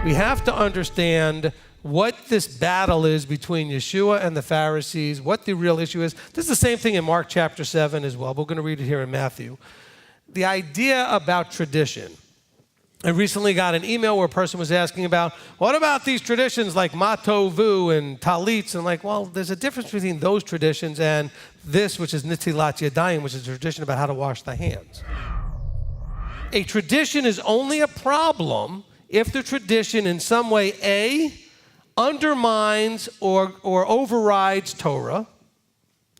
We have to understand what this battle is between Yeshua and the Pharisees, what the real issue is. This is the same thing in Mark chapter 7 as well. We're going to read it here in Matthew. The idea about tradition. I recently got an email where a person was asking about, what about these traditions like Matovu and Talitz? And like, well, there's a difference between those traditions and this, which is Nitzilat Yadayim, which is a tradition about how to wash the hands. A tradition is only a problem if the tradition in some way, A, undermines or overrides Torah,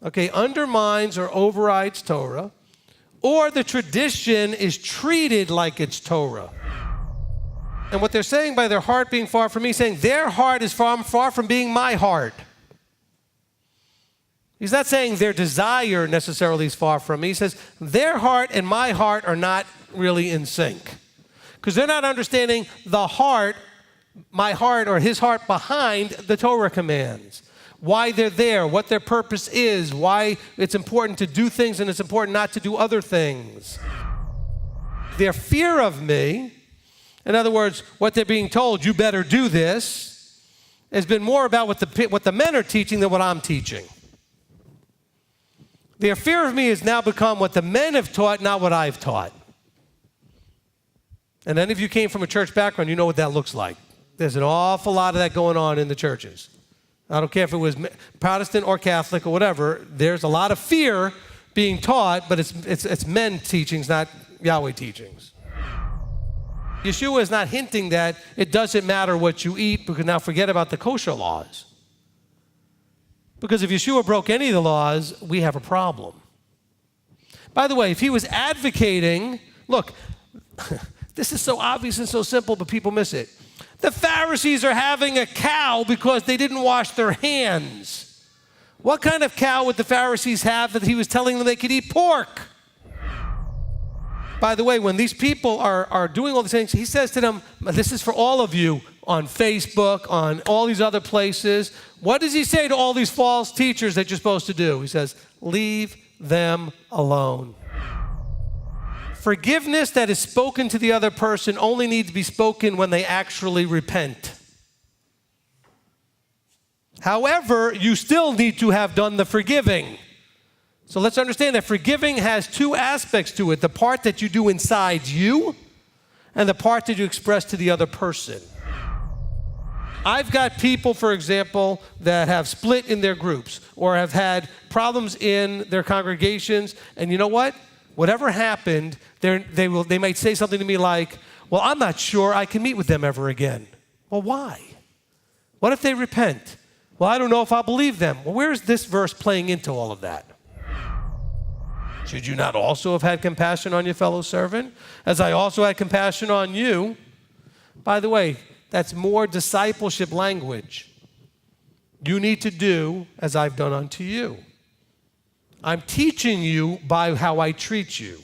okay, undermines or overrides Torah, or the tradition is treated like it's Torah. And what they're saying by their heart being far from me, saying their heart is far from being my heart. He's not saying their desire necessarily is far from me. He says their heart and my heart are not really in sync. Because they're not understanding the heart, my heart or his heart behind the Torah commands. Why they're there, what their purpose is, why it's important to do things and it's important not to do other things. Their fear of me, in other words, what they're being told, you better do this, has been more about what the men are teaching than what I'm teaching. Their fear of me has now become what the men have taught, not what I've taught. And any of you came from a church background, you know what that looks like. There's an awful lot of that going on in the churches. I don't care if it was Protestant or Catholic or whatever. There's a lot of fear being taught, but it's men teachings, not Yahweh teachings. Yeshua is not hinting that it doesn't matter what you eat, because now forget about the kosher laws. Because if Yeshua broke any of the laws, we have a problem. By the way, if he was advocating, look, this is so obvious and so simple, but people miss it. The Pharisees are having a cow because they didn't wash their hands. What kind of cow would the Pharisees have that he was telling them they could eat pork? By the way, when these people are doing all these things, he says to them, this is for all of you on Facebook, on all these other places. What does he say to all these false teachers that you're supposed to do? He says, leave them alone. Forgiveness that is spoken to the other person only needs to be spoken when they actually repent. However, you still need to have done the forgiving. So let's understand that forgiving has two aspects to it. The part that you do inside you and the part that you express to the other person. I've got people, for example, that have split in their groups or have had problems in their congregations. And you know what? Whatever happened, they might say something to me like, well, I'm not sure I can meet with them ever again. Well, why? What if they repent? Well, I don't know if I'll believe them. Well, where is this verse playing into all of that? Should you not also have had compassion on your fellow servant, as I also had compassion on you? By the way, that's more discipleship language. You need to do as I've done unto you. I'm teaching you by how I treat you.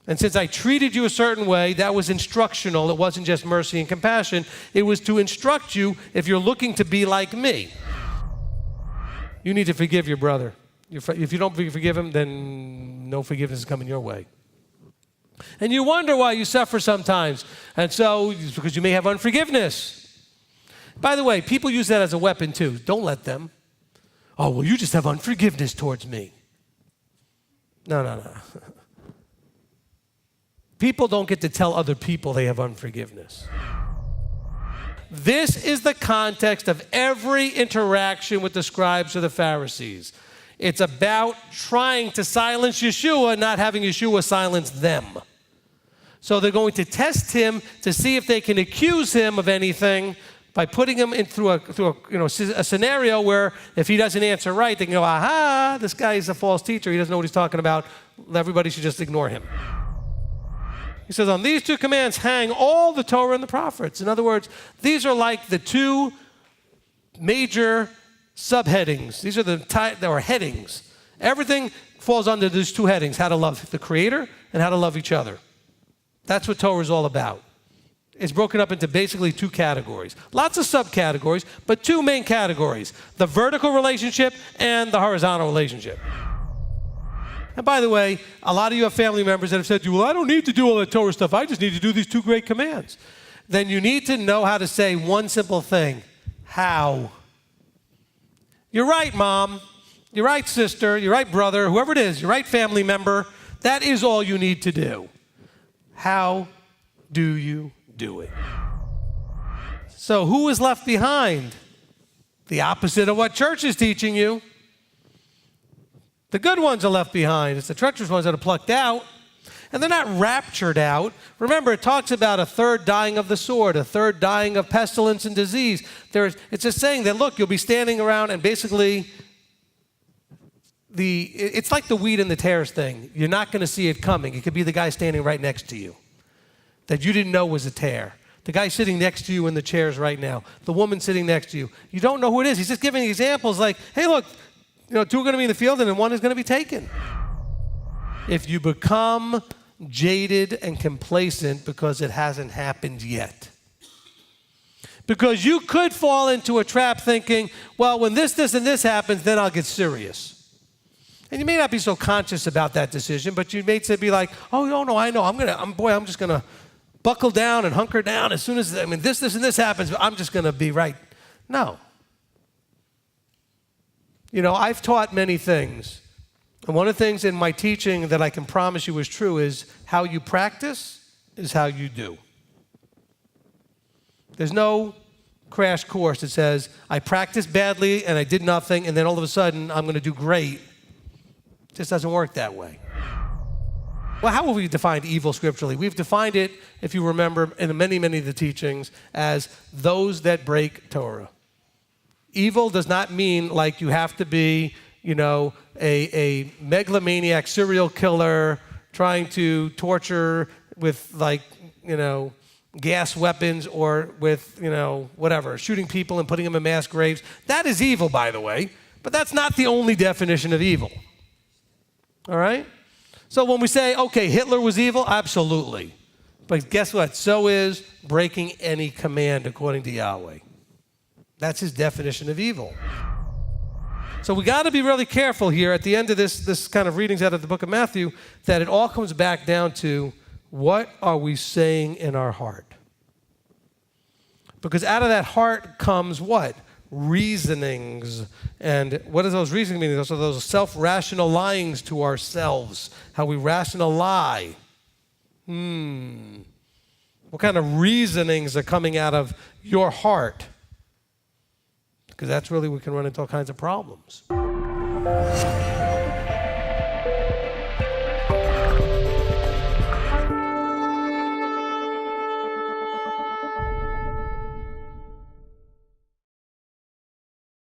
And since I treated you a certain way, that was instructional. It wasn't just mercy and compassion. It was to instruct you if you're looking to be like me. You need to forgive your brother. If you don't forgive him, then no forgiveness is coming your way. And you wonder why you suffer sometimes. And so, it's because you may have unforgiveness. By the way, people use that as a weapon too. Don't let them. Oh, well, you just have unforgiveness towards me. No. People don't get to tell other people they have unforgiveness. This is the context of every interaction with the scribes or the Pharisees. It's about trying to silence Yeshua, not having Yeshua silence them. So they're going to test him to see if they can accuse him of anything by putting him in through a scenario where if he doesn't answer right, they can go, aha, this guy is a false teacher. He doesn't know what he's talking about. Everybody should just ignore him. He says, on these two commands hang all the Torah and the prophets. In other words, these are like the two major subheadings. These are there are headings. Everything falls under these two headings: how to love the Creator and how to love each other. That's what Torah is all about. It's broken up into basically two categories. Lots of subcategories, but two main categories: the vertical relationship and the horizontal relationship. And by the way, a lot of you have family members that have said to you, well, I don't need to do all that Torah stuff. I just need to do these two great commands. then you need to know how to say one simple thing. How? You're right, Mom. You're right, sister. You're right, brother. Whoever it is, you're right, family member. That is all you need to do. How do you do it? So who is left behind? The opposite of what church is teaching you. The good ones are left behind. It's the treacherous ones that are plucked out. And they're not raptured out. Remember, it talks about a third dying of the sword, a third dying of pestilence and disease. It's just saying that, look, you'll be standing around and basically it's like the wheat and the tares thing. You're not going to see it coming. It could be the guy standing right next to you that you didn't know was a tare. The guy sitting next to you in the chairs right now. The woman sitting next to you. You don't know who it is. He's just giving examples like, hey, look, two are going to be in the field and then one is going to be taken. If you become jaded and complacent because it hasn't happened yet. Because you could fall into a trap thinking, well, when this, and this happens, then I'll get serious. And you may not be so conscious about that decision, but you may be like, oh, no, I know. I'm just going to buckle down and hunker down as soon as, this, and this happens, but I'm just going to be right. No. I've taught many things. And one of the things in my teaching that I can promise you is true is how you practice is how you do. There's no crash course that says, I practiced badly and I did nothing, and then all of a sudden I'm going to do great. It just doesn't work that way. Well, how have we defined evil scripturally? We've defined it, if you remember, in many, many of the teachings, as those that break Torah. Evil does not mean like you have to be, a megalomaniac serial killer trying to torture with gas weapons or with, whatever, shooting people and putting them in mass graves. That is evil, by the way, but that's not the only definition of evil. All right? So when we say, okay, Hitler was evil, absolutely. But guess what? So is breaking any command according to Yahweh. That's his definition of evil. So we got to be really careful here at the end of this kind of readings out of the book of Matthew that it all comes back down to what are we saying in our heart? Because out of that heart comes what? Reasonings. And what does those reasonings mean? Those are those self-rational lyings to ourselves, how we rational lie. What kind of reasonings are coming out of your heart? Because that's really, we can run into all kinds of problems.